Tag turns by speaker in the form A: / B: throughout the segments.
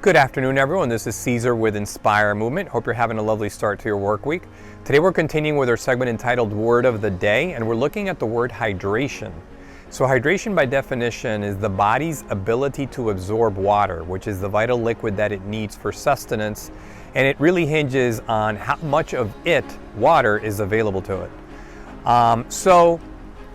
A: Good afternoon, everyone. This is Caesar with Inspire Movement. Hope you're having a lovely start to your work week. Today we're continuing with our segment entitled Word of the Day, and we're looking at the word hydration. So hydration by definition is the body's ability to absorb water, which is the vital liquid that it needs for sustenance, and it really hinges on how much of it, water, is available to it. So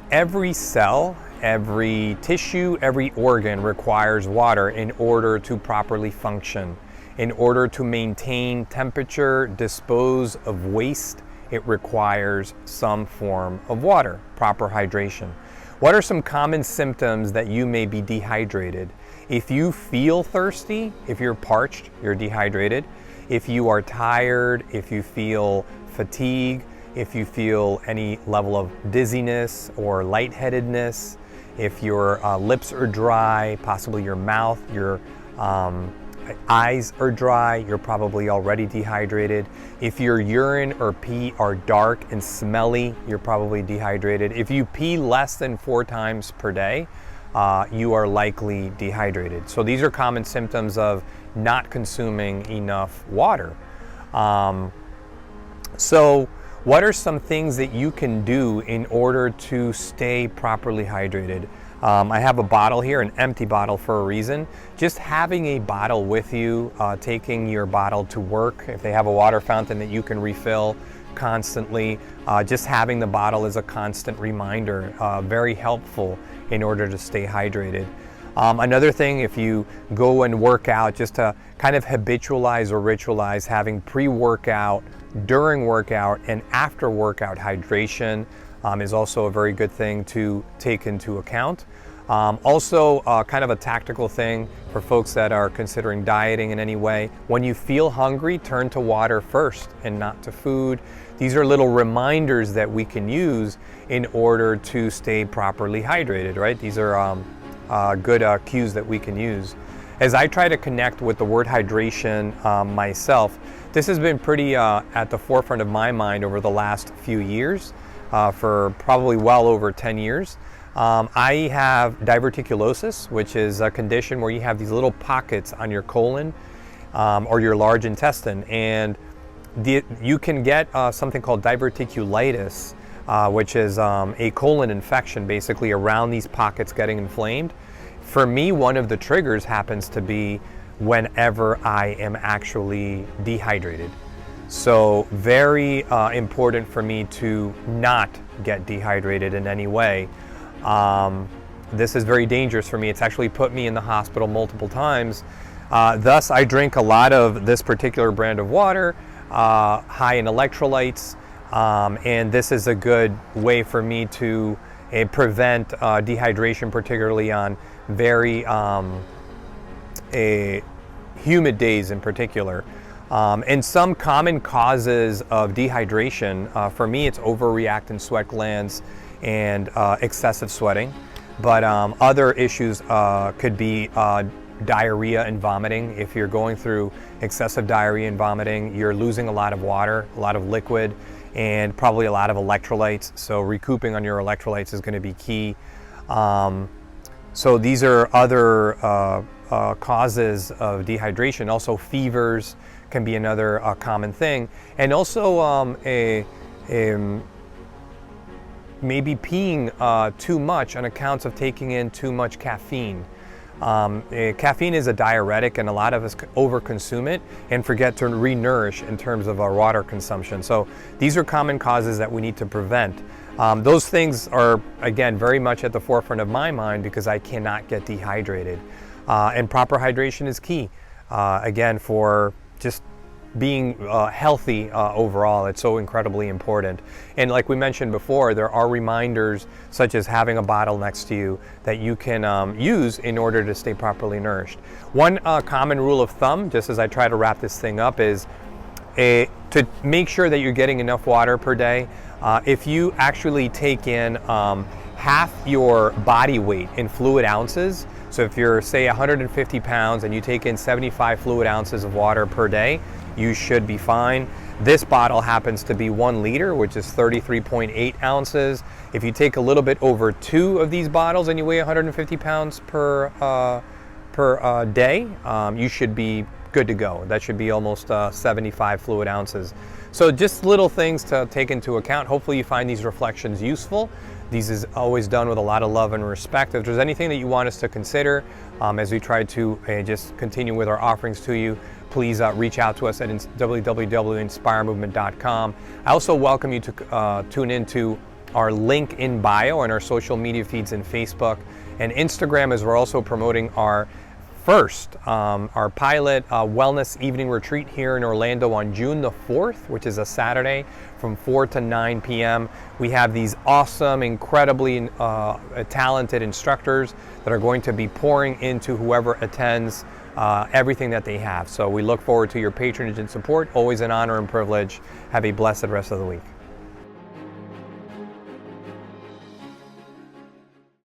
A: every cell, every tissue, every organ requires water in order to properly function. In order to maintain temperature, dispose of waste, it requires some form of water, proper hydration. What are some common symptoms that you may be dehydrated? If you feel thirsty, if you're parched, you're dehydrated. If you are tired, if you feel fatigue, if you feel any level of dizziness or lightheadedness, if your lips are dry, possibly your mouth, your eyes are dry, you're probably already dehydrated. If your urine or pee are dark and smelly, you're probably dehydrated. If you pee less than 4 times per day, you are likely dehydrated. So these are common symptoms of not consuming enough water. So what are some things that you can do in order to stay properly hydrated? I have a bottle here, an empty bottle for a reason. Just having a bottle with you, taking your bottle to work, if they have a water fountain that you can refill constantly, just having the bottle is a constant reminder, very helpful in order to stay hydrated. Another thing, if you go and work out, just to kind of habitualize or ritualize having pre-workout, during workout, and after workout hydration is also a very good thing to take into account. Also, kind of a tactical thing for folks that are considering dieting in any way. When you feel hungry, turn to water first and not to food. These are little reminders that we can use in order to stay properly hydrated, right? These are good cues that we can use. As I try to connect with the word hydration myself, this has been pretty at the forefront of my mind over the last few years, for probably well over 10 years. I have diverticulosis, which is a condition where you have these little pockets on your colon or your large intestine, and you can get something called diverticulitis, which is a colon infection basically around these pockets getting inflamed. For me, one of the triggers happens to be whenever I am actually dehydrated. So very important for me to not get dehydrated in any way. This is very dangerous for me. It's actually put me in the hospital multiple times. Thus, I drink a lot of this particular brand of water, high in electrolytes, and this is a good way for me to prevent dehydration, particularly on very humid days in particular. And some common causes of dehydration, for me it's overreactant sweat glands and excessive sweating, but other issues could be diarrhea and vomiting. If you're going through excessive diarrhea and vomiting, you're losing a lot of water, a lot of liquid, and probably a lot of electrolytes. So recouping on your electrolytes is going to be key. So these are other causes of dehydration. Also fevers can be another common thing. And also maybe peeing too much on accounts of taking in too much caffeine. Caffeine is a diuretic, and a lot of us overconsume it and forget to re-nourish in terms of our water consumption. So these are common causes that we need to prevent. Those things are, again, very much at the forefront of my mind because I cannot get dehydrated. And proper hydration is key, again, for just being healthy overall. It's so incredibly important. And like we mentioned before, there are reminders such as having a bottle next to you that you can use in order to stay properly nourished. One common rule of thumb, just as I try to wrap this thing up, is to make sure that you're getting enough water per day. If you actually take in half your body weight in fluid ounces, so if you're, say, 150 pounds and you take in 75 fluid ounces of water per day, you should be fine. This bottle happens to be 1 liter, which is 33.8 ounces. If you take a little bit over 2 of these bottles and you weigh 150 pounds per day, you should be good to go. That should be almost 75 fluid ounces. So just little things to take into account. Hopefully you find these reflections useful. These is always done with a lot of love and respect. If there's anything that you want us to consider as we try to just continue with our offerings to you, please reach out to us at www.inspiremovement.com. I also welcome you to tune into our link in bio and our social media feeds in Facebook and Instagram, as we're also promoting our our pilot wellness evening retreat here in Orlando on June the 4th, which is a Saturday from 4 to 9 p.m. We have these awesome, incredibly talented instructors that are going to be pouring into whoever attends everything that they have. So we look forward to your patronage and support. Always an honor and privilege. Have a blessed rest of the week.